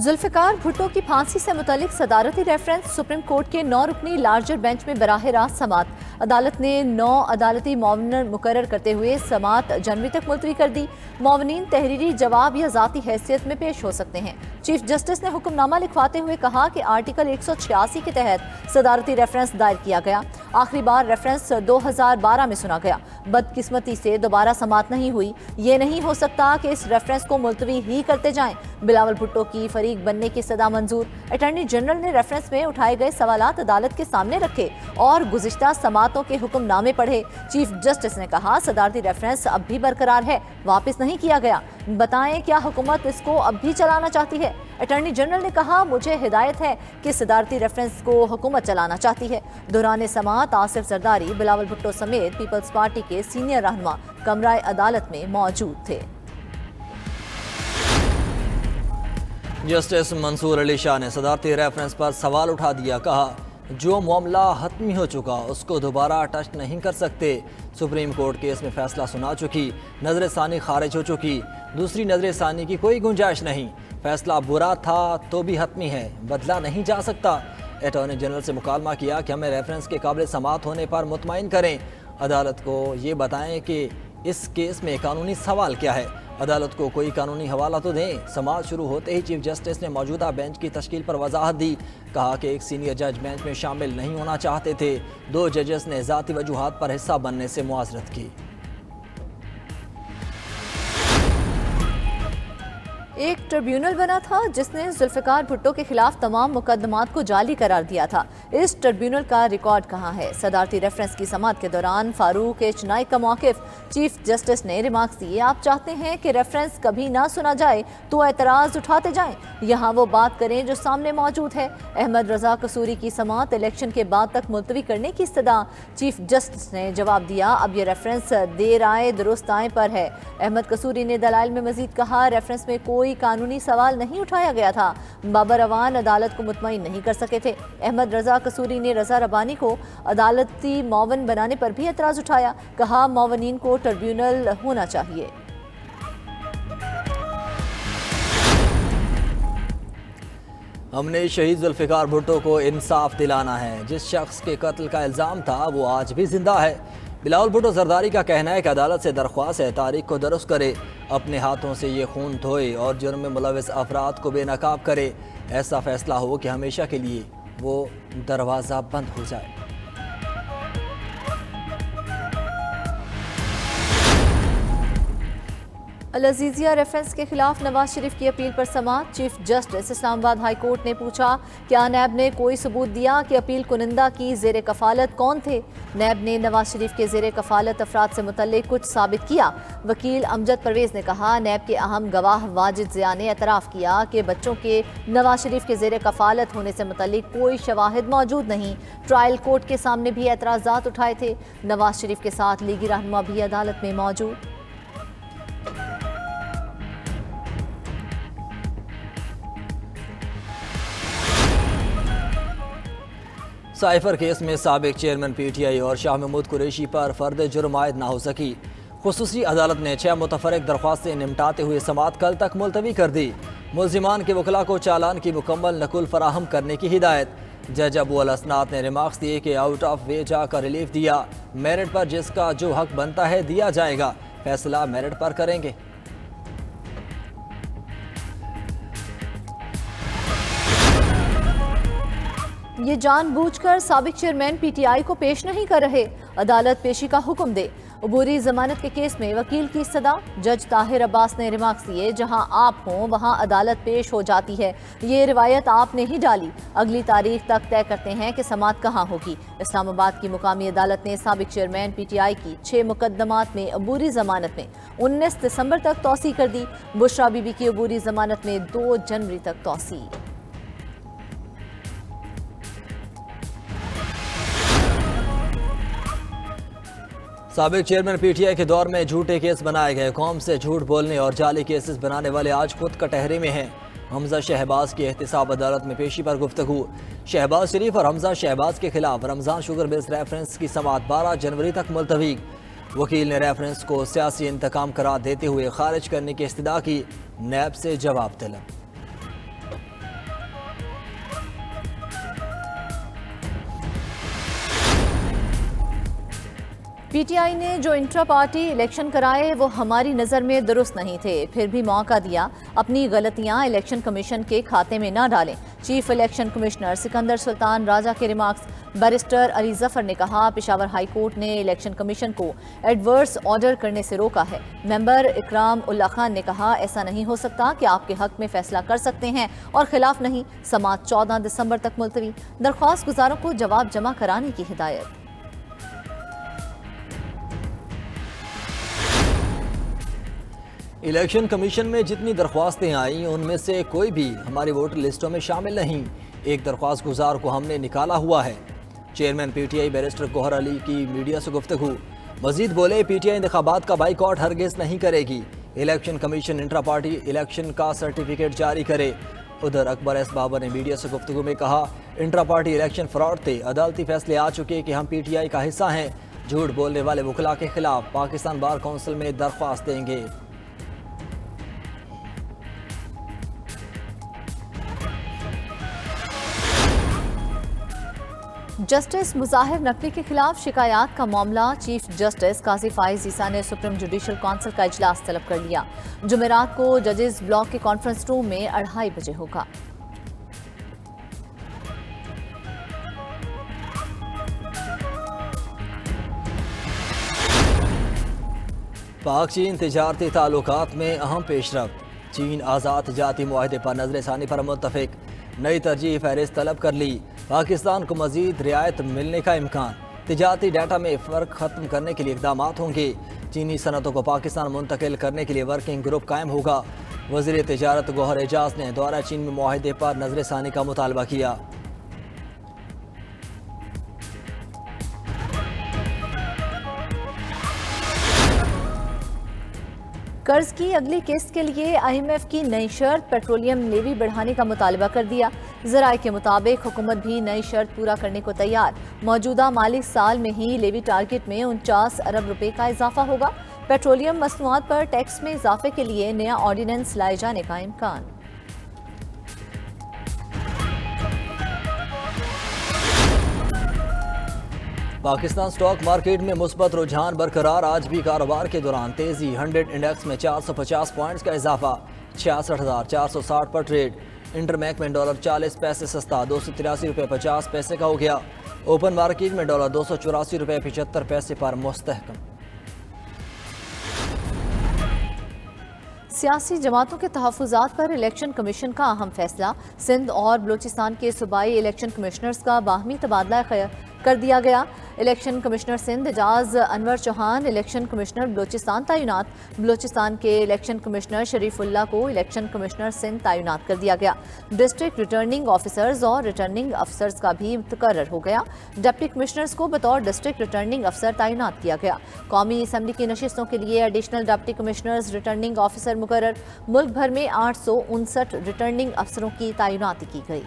जुल्फिकार भुट्टो की फांसी से मुतालिक सदारती रेफरेंस सुप्रीम कोर्ट के 9 रुकनी लार्जर बेंच में बराह रास्त समात। अदालत ने 9 अदालती मुआवनर मुकर्रर करते हुए समात जनवरी तक मुलतवी कर दी। मुआवनीन तहरीरी जवाब या ज़ाती हैसियत में पेश हो सकते हैं। चीफ जस्टिस ने हुक्मनामा लिखवाते हुए कहा कि आर्टिकल 186 के तहत सदारती रेफरेंस दायर किया गया। आखिरी बार रेफरेंस 2012 में सुना गया। बदकिस्मती से दोबारा समात नहीं हुई। ये नहीं हो सकता कि इस रेफरेंस को मुलतवी ही करते जाएं। बिलावल भुट्टो की फरीक बनने की सदा मंजूर। अटॉर्नी जनरल ने रेफरेंस में उठाए गए सवालात अदालत के सामने रखे और गुज़िश्ता समातों के हुक्मनामे पढ़े। चीफ जस्टिस ने कहा सदारती रेफरेंस अब भी बरकरार है, वापस नहीं किया गया। बताएं क्या हुकूमत इसको अब भी चलाना चाहती है? अटॉर्नी जनरल ने कहा मुझे हिदायत है कि सदारती रेफरेंस को हुकूमत चलाना चाहती है। दौरान समात आसिफ जरदारी, बिलावल भुट्टो समेत पीपल्स पार्टी के सीनियर रहनुमा कमरा अदालत में मौजूद थे। जस्टिस मंसूर अली शाह ने सदारती रेफरेंस पर सवाल उठा दिया। कहा जो मामला हतमी हो चुका उसको दोबारा टच नहीं कर सकते। सुप्रीम कोर्ट केस में फैसला सुना चुकी, नजर सानी खारिज हो चुकी, दूसरी नजर सानी की कोई गुंजाइश नहीं। फैसला बुरा था तो भी हतमी है, बदला नहीं जा सकता। अटॉर्नी जनरल से मुकालमा किया कि हमें रेफरेंस के काबिल समात होने पर मुतमईन करें। अदालत को ये बताएं कि इस केस में कानूनी सवाल क्या है। अदालत को कोई कानूनी हवाला तो दें। समात शुरू होते ही चीफ जस्टिस ने मौजूदा बेंच की तश्कील पर वजाहत दी। कहा कि एक सीनियर जज बेंच में शामिल नहीं होना चाहते थे। 2 जजेस ने ज़ाती वजूहात पर हिस्सा बनने से मुआज़रत की। एक ट्रिब्यूनल बना था जिसने जुल्फिकार भुट्टो के खिलाफ तमाम मुकदमात को जाली करार दिया था। इस ट्रिब्यूनल का रिकॉर्ड कहाँ है? सदारती रेफरेंस की समात के दौरान फारूक एच नाइक का मौक़िफ़। चीफ जस्टिस ने रिमार्क्स दिए आप चाहते हैं कि रेफरेंस कभी ना सुना जाए तो एतराज़ उठाते जाएं। यहाँ वो बात करें जो सामने मौजूद है। अहमद रजा कसूरी की समात इलेक्शन के बाद तक मुलतवी करने की इस्तदा। चीफ जस्टिस ने जवाब दिया अब ये रेफरेंस देर आए दुरुस्त आए पर है। अहमद कसूरी ने दलाइल में मजीद कहा रेफरेंस में कोई कानूनी सवाल नहीं उठाया गया था। बाबर अवान अदालत को मुतमईन नहीं कर सके थे। अहमद रजा कसूरी ने रजा रबानी को अदालती मौवन बनाने पर भी एतराज़ उठाया। कहा मौवनीन को ट्रिब्यूनल होना चाहिए। हमने शहीद जुल्फिकार भुट्टो को इंसाफ दिलाना है। जिस शख्स के कत्ल का इल्ज़ाम था वो आज भी जिंदा है। बिलावल भुट्टो जरदारी का कहना है कि अदालत से दरख्वास्त है तारीख को दुरुस्त करे, अपने हाथों से ये खून धोए और जुर्म में मुलविस अफराद को बेनकाब करे। ऐसा फैसला हो कि हमेशा के लिए वो दरवाज़ा बंद हो जाए। अल अज़ीज़िया रेफरेंस के खिलाफ नवाज शरीफ की अपील पर समात। Chief justice Islamabad high court ने पूछा क्या नैब ने कोई सबूत दिया कि अपील कुनिंदा की ज़ेर कफ़ालत कौन थे? नैब ने नवाज शरीफ के ज़ेर कफ़ालत अफराद से मुतल्लिक कुछ साबित किया। वकील अमजद परवेज़ ने कहा नैब के अहम गवाह वाजिद ज़िया ने एतराफ़ किया कि बच्चों के नवाज शरीफ के ज़ेर कफ़ालत होने से मुतल्लिक कोई शवाहिद मौजूद नहीं। ट्रायल कोर्ट के सामने भी एतराज़ात उठाए थे। नवाज शरीफ के साथ लीगी रहनुमा भी अदालत में मौजूद। साइफर केस में साबिक चेयरमैन PTI और शाह महमूद कुरैशी पर फर्द जुर्म आयद ना हो सकी। खुसूसी अदालत ने 6 मुतफरक दरख्वास्तें निपटाते हुए समात कल तक मुलतवी कर दी। मुल्जिमान के वकला को चालान की मुकम्मल नकुल फराहम करने की हिदायत। जज अबू अल असनाद ने रिमार्क्स दिए कि आउट ऑफ वे जाकर रिलीफ दिया। मेरिट पर जिसका जो हक बनता है दिया जाएगा, फैसला मेरिट पर करेंगे। ये जानबूझकर साबिक चेयरमैन PTI को पेश नहीं कर रहे। अदालत पेशी का हुक्म दे। अबूरी जमानत के केस में वकील की सदा। जज ताहिर अब्बास ने रिमार्क्स दिए जहां आप हों वहां अदालत पेश हो जाती है। ये रिवायत आपने ही डाली। अगली तारीख तक तय करते हैं कि समात कहां होगी। इस्लामाबाद की मुकामी अदालत ने साबिक चेयरमैन PTI की 6 मुकदमात में अबूरी जमानत में 19 दिसंबर तक तौसी कर दी। बुशरा बीबी की अबूरी जमानत में 2 जनवरी तक तौसी। साबिक चेयरमैन PTI के दौर में झूठे केस बनाए गए। कौम से झूठ बोलने और जाली केसेस बनाने वाले आज खुद कटहरे में हैं। हमजा शहबाज की एहतिसाब अदालत में पेशी पर गुफ्तगू। शहबाज शरीफ और हमजा शहबाज के खिलाफ रमज़ान शुगर मिल्स रेफरेंस की समात 12 जनवरी तक मुलतवी। वकील ने रेफरेंस को सियासी इंतकाम करार देते हुए खारिज करने की इस्तदा की। नैब से जवाब तलब। पीटीआई ने जो इंट्रा पार्टी इलेक्शन कराए वो हमारी नज़र में दुरुस्त नहीं थे, फिर भी मौका दिया। अपनी गलतियां इलेक्शन कमीशन के खाते में ना डालें। Chief election commissioner Sikandar Sultan Raja के रिमार्क्स। बैरिस्टर अली जफर ने कहा, पेशावर हाई कोर्ट ने इलेक्शन कमीशन को एडवर्स ऑर्डर करने से रोका है। मेंबर इकराम उल्ला खान ने कहा, ऐसा नहीं हो सकता कि आपके हक में फैसला कर सकते हैं और खिलाफ नहीं। समाअत 14 दिसंबर तक मुलतवी। दरख्वास्त गुजारों को जवाब जमा कराने की हिदायत। इलेक्शन कमीशन में जितनी दरख्वास्तें आईं उनमें से कोई भी हमारी वोटर लिस्टों में शामिल नहीं। एक दरख्वास्त गुजार को हमने निकाला हुआ है। Chairman PTI barrister Gohar Ali की मीडिया से गुफ्तगू। मजीद बोले, पीटीआई इंतखाबात का बाइकआउट हरगिज नहीं करेगी। Election commission intra party election का सर्टिफिकेट जारी करे। उधर अकबर एस बाबर ने मीडिया से गुफ्तगू में कहा, इंट्रा पार्टी इलेक्शन फ्रॉड थे। अदालती फैसले आ चुके कि हम पीटीआई का हिस्सा हैं। झूठ बोलने वाले वकला के खिलाफ पाकिस्तान बार कौंसिल में दरख्वास्त देंगे। जस्टिस मुजाहिर नकवी के खिलाफ शिकायत का मामला। चीफ जस्टिस काजी फाइज ईसा ने सुप्रीम जुडिशल काउंसिल का इजलास तलब कर लिया। जुमेरात को जजेस ब्लॉक के कॉन्फ्रेंस रूम में 2:30 बजे होगा। पाक चीन तिजारती ताल्लुकात में अहम पेशरफ्त। चीन आज़ाद तिजारती मुआहदे पर नजरसानी पर मुत्तफिक। नई तरजीह फहरिस्त तलब कर ली। पाकिस्तान को मजीद रियायत मिलने का इम्कान। तिजारती डाटा में फ़र्क ख़त्म करने के लिए इक़दाम होंगे। चीनी सनतों को पाकिस्तान मुंतकिल करने के लिए वर्किंग ग्रुप कायम होगा। वज़ीर तिजारत गौहर एजाज ने दौरा चीन में मुआहदे पर नजरसानी का मुतालबा किया। कर्ज की अगली किस्त के लिए IMF की नई शर्त। पेट्रोलियम लेवी बढ़ाने का मुतालबा कर दिया। ज़राए के मुताबिक हुकूमत भी नई शर्त पूरा करने को तैयार। मौजूदा माली साल में ही लेवी टारगेट में 49 अरब रुपए का इजाफा होगा। पेट्रोलियम मसनूआत पर टैक्स में इजाफे के लिए नया ऑर्डिनेंस लाए जाने का इम्कान। पाकिस्तान स्टॉक मार्केट में मुस्बत रुझान बरकरार। आज भी कारोबार के दौरान तेजी। 100 इंडेक्स में 450 पॉइंट्स का इजाफा। 66,460 पर ट्रेड। इंटरमैक में डॉलर 40 पैसे सस्ता 283 रुपये 50 पैसे का हो गया। ओपन मार्केट में डॉलर 284 रुपये 75 पैसे पर मुस्तहकम। सियासी जमातों के तहफ़्फ़ुज़ात पर इलेक्शन कमीशन का अहम फैसला। सिंध और बलूचिस्तान के सूबाई इलेक्शन कमिश्नर्स का बाहमी तबादला कर दिया गया। Election commissioner Sindh Ejaz Anwar Chauhan election commissioner Balochistan तैनात। बलूचिस्तान के इलेक्शन कमिश्नर शरीफुल्लाह को इलेक्शन कमिश्नर सिंध तैनात कर दिया गया। डिस्ट्रिक्ट रिटर्निंग ऑफिसर्स और रिटर्निंग अफसर्स का भी मुतकर्रर हो गया। डिप्टी कमिश्नर्स को बतौर डिस्ट्रिक्ट रिटर्निंग अफसर तैनात किया गया। कौमी असम्बली की नशिस्तों के लिए additional deputy commissioners returning officer मुकर्रर। मुल्क भर में 859 रिटर्निंग अफसरों की तैनाती की गई।